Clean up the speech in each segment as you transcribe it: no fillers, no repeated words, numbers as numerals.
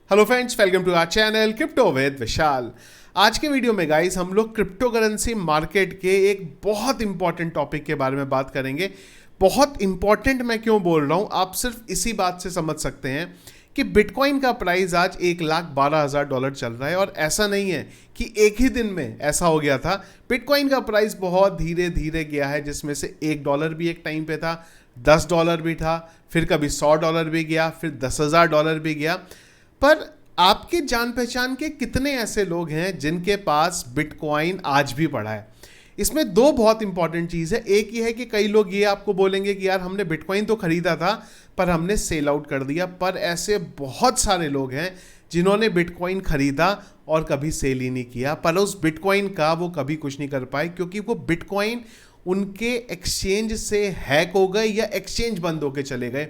Hello friends, welcome to our channel crypto with Vishal. आज के video में गाइस हम लोग क्रिप्टो करेंसी मार्केट के एक बहुत इंपॉर्टेंट टॉपिक के बारे में बात करेंगे। बहुत इंपॉर्टेंट मैं क्यों बोल रहा हूँ, आप सिर्फ इसी बात से समझ सकते हैं कि बिटकॉइन का प्राइस आज $1,12,000 चल रहा है। और ऐसा नहीं है कि एक ही दिन में ऐसा हो गया था। बिटकॉइन का प्राइस बहुत धीरे धीरे गया है, जिसमें से $1 भी एक टाइम पे था, $10 भी था, फिर कभी $100 भी गया, फिर $10,000 भी गया। पर आपके जान पहचान के कितने ऐसे लोग हैं जिनके पास बिटकॉइन आज भी पड़ा है? इसमें दो बहुत इंपॉर्टेंट चीज़ है। एक ये है कि कई लोग ये आपको बोलेंगे कि यार हमने बिटकॉइन तो खरीदा था पर हमने सेल आउट कर दिया। पर ऐसे बहुत सारे लोग हैं जिन्होंने बिटकॉइन खरीदा और कभी सेल ही नहीं किया, पर उस बिटकॉइन का वो कभी कुछ नहीं कर पाए क्योंकि वो बिटकॉइन उनके एक्सचेंज से हैक हो गए या एक्सचेंज बंद होके चले गए।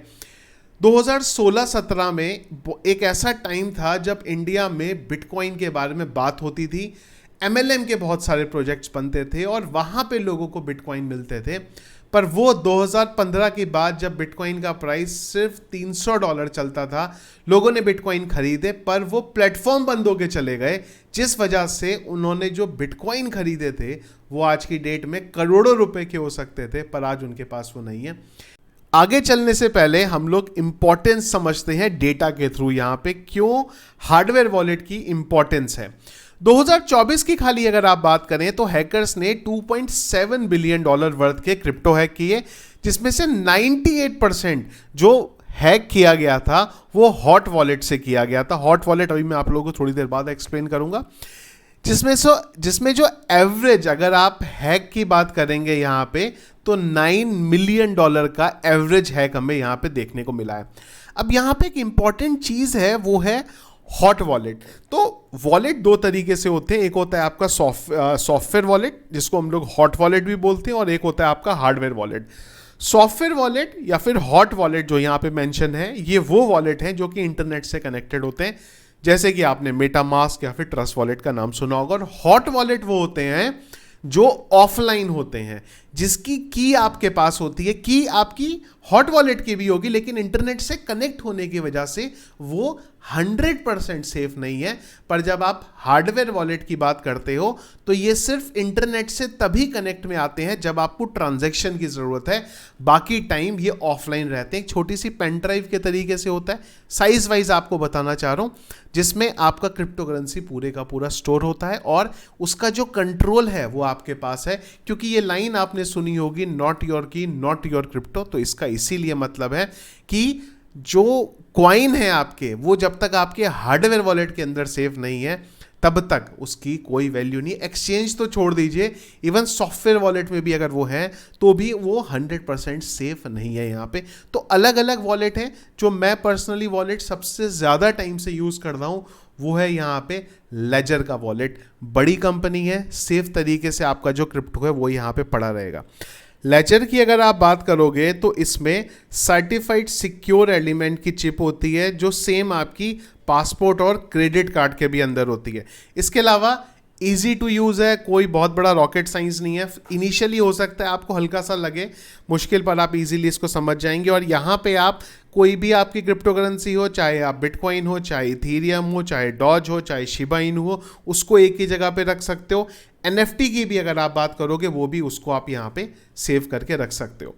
2016-17 में एक ऐसा टाइम था जब इंडिया में बिटकॉइन के बारे में बात होती थी। एमएलएम के बहुत सारे प्रोजेक्ट्स बनते थे और वहाँ पे लोगों को बिटकॉइन मिलते थे। पर वो 2015 के बाद जब बिटकॉइन का प्राइस सिर्फ $300 चलता था, लोगों ने बिटकॉइन खरीदे पर वो प्लेटफॉर्म बंद होके चले गए, जिस वजह से उन्होंने जो बिटकॉइन खरीदे थे वो आज की डेट में करोड़ों रुपए के हो सकते थे, पर आज उनके पास वो नहीं है। आगे चलने से पहले हम लोग इंपॉर्टेंस समझते हैं डेटा के थ्रू। यहां पे क्यों हार्डवेयर वॉलेट की इंपॉर्टेंस है। 2024 की खाली अगर आप बात करें तो हैकर्स ने $2.7 बिलियन वर्थ के क्रिप्टो हैक किए, जिसमें से 98% जो हैक किया गया था वो हॉट वॉलेट से किया गया था। हॉट वॉलेट अभी मैं आप लोगों को थोड़ी देर बाद एक्सप्लेन करूंगा। जिसमें जो एवरेज, अगर आप हैक की बात करेंगे यहाँ पे, तो $9 मिलियन का एवरेज हैक हमें यहाँ पे देखने को मिला है। अब यहाँ पे एक इंपॉर्टेंट चीज़ है, वो है हॉट वॉलेट। तो वॉलेट दो तरीके से होते हैं, एक होता है आपका सॉफ्टवेयर वॉलेट जिसको हम लोग हॉट वॉलेट भी बोलते हैं, और एक होता है आपका हार्डवेयर वॉलेट। सॉफ्टवेयर वॉलेट या फिर हॉट वॉलेट जो यहाँ पे मेंशन है, ये वो वॉलेट हैं जो कि इंटरनेट से कनेक्टेड होते हैं, जैसे कि आपने मेटामास्क या फिर ट्रस्ट वॉलेट का नाम सुना होगा। और हॉट वॉलेट वो होते हैं जो ऑफलाइन होते हैं, जिसकी की आपके पास होती है। की आपकी हॉट वॉलेट की भी होगी, लेकिन इंटरनेट से कनेक्ट होने की वजह से वो 100% सेफ नहीं है। पर जब आप हार्डवेयर वॉलेट की बात करते हो तो ये सिर्फ इंटरनेट से तभी कनेक्ट में आते हैं जब आपको ट्रांजैक्शन की ज़रूरत है, बाकी टाइम ये ऑफलाइन रहते हैं। एक छोटी सी पेन ड्राइव के तरीके से होता है, साइज वाइज आपको बताना चाह रहा हूँ, जिसमें आपका क्रिप्टो करेंसी पूरे का पूरा स्टोर होता है और उसका जो कंट्रोल है वो आपके पास है। क्योंकि ये लाइन आपने सुनी होगी, नॉट योर की नॉट योर क्रिप्टो, तो इसका इसीलिए मतलब है कि जो कॉइन है आपके, वो जब तक आपके हार्डवेयर वॉलेट के अंदर सेफ नहीं है तब तक उसकी कोई वैल्यू नहीं। एक्सचेंज तो छोड़ दीजिए, इवन सॉफ्टवेयर वॉलेट में भी अगर वो है तो भी वो 100% सेफ नहीं है यहाँ पे। तो अलग अलग वॉलेट हैं। जो मैं पर्सनली वॉलेट सबसे ज़्यादा टाइम से यूज़ कर रहा हूँ वो है यहाँ पे लेजर का वॉलेट। बड़ी कंपनी है, सेफ तरीके से आपका जो क्रिप्टो है वो यहाँ पे पड़ा रहेगा। लेजर की अगर आप बात करोगे तो इसमें सर्टिफाइड सिक्योर एलिमेंट की चिप होती है, जो सेम आपकी पासपोर्ट और क्रेडिट कार्ड के भी अंदर होती है। इसके अलावा ईजी टू यूज़ है, कोई बहुत बड़ा रॉकेट साइंस नहीं है। इनिशियली हो सकता है आपको हल्का सा लगे मुश्किल, पर आप इजीली इसको समझ जाएंगे। और यहाँ पे आप कोई भी आपकी क्रिप्टो करेंसी हो, चाहे आप बिटकॉइन हो, चाहे इथेरियम हो, चाहे डॉज हो, चाहे शिबा इनू हो, उसको एक ही जगह पे रख सकते हो। एनएफटी की भी अगर आप बात करोगे वो भी उसको आप यहाँ पे सेव करके रख सकते हो।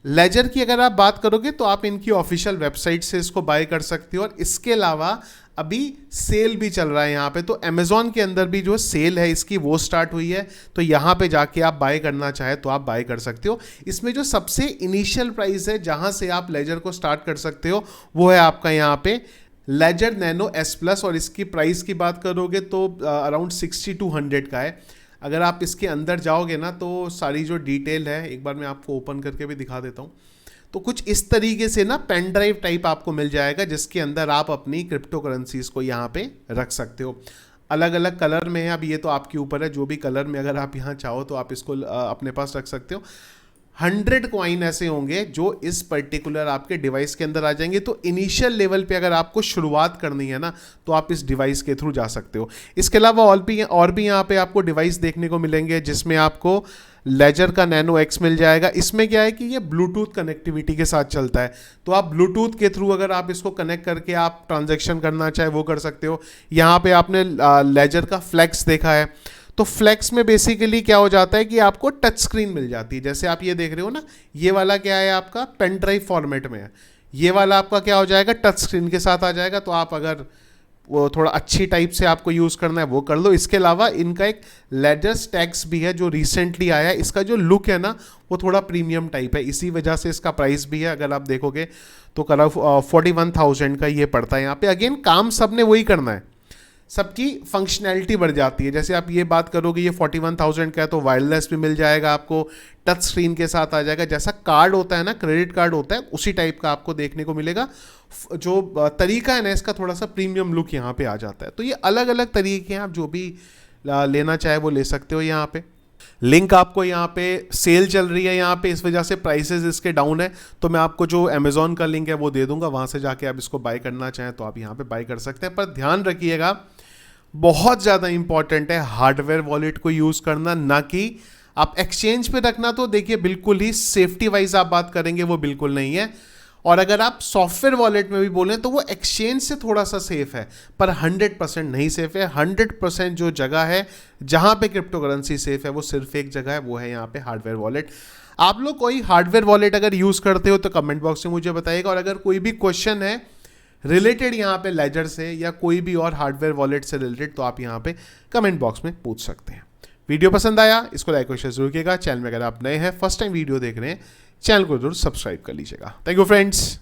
लेजर की अगर आप बात करोगे तो आप इनकी ऑफिशियल वेबसाइट से इसको बाय कर सकते हो। और इसके अलावा अभी सेल भी चल रहा है यहाँ पे, तो अमेजॉन के अंदर भी जो सेल है इसकी वो स्टार्ट हुई है, तो यहाँ पे जाके आप बाय करना चाहे तो आप बाय कर सकते हो। इसमें जो सबसे इनिशियल प्राइस है जहाँ से आप लेजर को स्टार्ट कर सकते हो वो है आपका यहाँ पे लेजर नैनो S+, और इसकी प्राइस की बात करोगे तो अराउंड 60 to 100 का है। अगर आप इसके अंदर जाओगे ना तो सारी जो डिटेल है, एक बार मैं आपको ओपन करके भी दिखा देता हूँ, तो कुछ इस तरीके से ना पेन ड्राइव टाइप आपको मिल जाएगा, जिसके अंदर आप अपनी क्रिप्टो करेंसीज को यहाँ पे रख सकते हो। अलग अलग कलर में है, अब ये तो आपके ऊपर है, जो भी कलर में अगर आप यहाँ चाहो तो आप इसको अपने पास रख सकते हो। 100 कॉइन ऐसे होंगे जो इस पर्टिकुलर आपके डिवाइस के अंदर आ जाएंगे। तो इनिशियल लेवल पे अगर आपको शुरुआत करनी है ना, तो आप इस डिवाइस के थ्रू जा सकते हो। इसके अलावा और भी यहाँ पे आपको डिवाइस देखने को मिलेंगे, जिसमें आपको लेजर का नैनो एक्स मिल जाएगा। इसमें क्या है कि ये ब्लूटूथ कनेक्टिविटी के साथ चलता है, तो आप ब्लूटूथ के थ्रू अगर आप इसको कनेक्ट करके आप ट्रांजैक्शन करना चाहे वो कर सकते हो। यहाँ पे आपने लेजर का फ्लेक्स देखा है, तो फ्लेक्स में बेसिकली क्या हो जाता है कि आपको टच स्क्रीन मिल जाती है। जैसे आप ये देख रहे हो ना, ये वाला क्या है आपका पेन ड्राइव फॉर्मेट में है, ये वाला आपका क्या हो जाएगा टच स्क्रीन के साथ आ जाएगा। तो आप अगर वो थोड़ा अच्छी टाइप से आपको यूज़ करना है वो कर लो। इसके अलावा इनका एक लेदर स्टैक्स भी है जो रिसेंटली आया है। इसका जो लुक है ना वो थोड़ा प्रीमियम टाइप है, इसी वजह से इसका प्राइस भी है। अगर आप देखोगे तो करीब 41,000 का ये पड़ता है। यहाँ पे अगेन काम सब ने वही करना है, सबकी फंक्शनैलिटी बढ़ जाती है। जैसे आप ये बात करोगे ये 41,000 का है तो वायरलेस भी मिल जाएगा आपको, टच स्क्रीन के साथ आ जाएगा। जैसा कार्ड होता है ना, क्रेडिट कार्ड होता है, उसी टाइप का आपको देखने को मिलेगा। जो तरीका है ना इसका, थोड़ा सा प्रीमियम लुक यहाँ पे आ जाता है। तो ये अलग अलग तरीके हैं, आप जो भी लेना चाहे वो ले सकते हो। यहाँ पे लिंक आपको यहाँ पे सेल चल रही है यहाँ पे, इस वजह से प्राइसेस इसके डाउन है। तो मैं आपको जो अमेजोन का लिंक है वो दे दूंगा, वहाँ से जाके आप इसको बाय करना चाहें तो आप यहाँ पे बाय कर सकते हैं। पर ध्यान रखिएगा, बहुत ज़्यादा इंपॉर्टेंट है हार्डवेयर वॉलेट को यूज़ करना, ना कि आप एक्सचेंज पे रखना। तो देखिए बिल्कुल ही सेफ्टी वाइज आप बात करेंगे वो बिल्कुल नहीं है। और अगर आप सॉफ्टवेयर वॉलेट में भी बोलें तो वो एक्सचेंज से थोड़ा सा सेफ है, पर 100% नहीं सेफ है। 100% जो जगह है जहाँ पे क्रिप्टो करेंसी सेफ है वो सिर्फ एक जगह है, वो है यहाँ पे हार्डवेयर वॉलेट। आप लोग कोई हार्डवेयर वॉलेट अगर यूज़ करते हो तो कमेंट बॉक्स में मुझे बताइएगा। और अगर कोई भी क्वेश्चन है रिलेटेड यहाँ पे लेजर से या कोई भी और हार्डवेयर वॉलेट से रिलेटेड, तो आप यहाँ पे कमेंट बॉक्स में पूछ सकते हैं। वीडियो पसंद आया इसको लाइक और शेयर जरूर कीजिएगा। चैनल में अगर आप नए हैं, फर्स्ट टाइम वीडियो देख रहे हैं, चैनल को जरूर सब्सक्राइब कर लीजिएगा। Thank you friends.